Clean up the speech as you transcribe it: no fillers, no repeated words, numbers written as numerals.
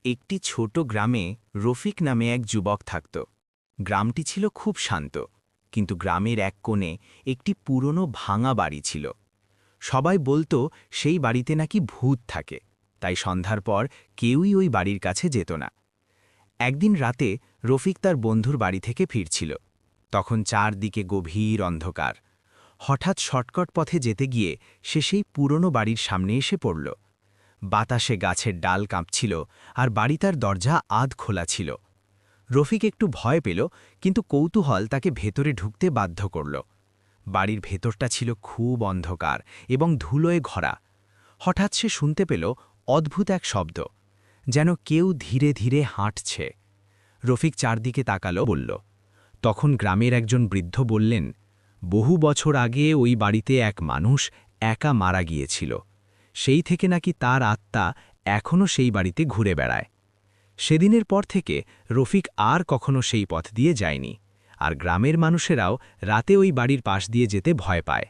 একটি ছোট গ্রামে রফিক নামে এক যুবক থাকত। গ্রামটি ছিল খুব শান্ত, কিন্তু গ্রামের এক কোণে একটি পুরনো ভাঙা বাড়ি ছিল। সবাই বলতো সেই বাড়িতে নাকি ভূত থাকে, তাই সন্ধ্যার পর কেউই ওই বাড়ির কাছে যেত না। একদিন রাতে রফিক তার বন্ধুর বাড়ি থেকে ফিরছিল। তখন চারদিকে গভীর অন্ধকার। হঠাৎ শর্টকাট পথে যেতে গিয়ে সে সেই পুরনো বাড়ির সামনে এসে পড়ল। বাতাসে গাছের ডাল কাঁপছিল, আর বাড়িটার দরজা আধ খোলা ছিল। রফিক একটু ভয় পেল, কিন্তু কৌতূহল তাকে ভেতরে ঢুকতে বাধ্য করল। বাড়ির ভেতরটা ছিল খুব অন্ধকার এবং ধুলোয় ভরা। হঠাৎ সে শুনতে পেল অদ্ভুত এক শব্দ, যেন কেউ ধীরে ধীরে হাঁটছে। রফিক চারদিকে তাকালো বলল। তখন গ্রামের একজন বৃদ্ধ বললেন, বহু বছর আগে ওই বাড়িতে এক মানুষ একা মারা গিয়েছিল। সেই থেকে নাকি তার আত্মা এখনও সেই বাড়িতে ঘুরে বেড়ায়। সেদিনের পর থেকে রফিক আর কখনো সেই পথ দিয়ে যায়নি, আর গ্রামের মানুষেরাও রাতে ওই বাড়ির পাশ দিয়ে যেতে ভয় পায়।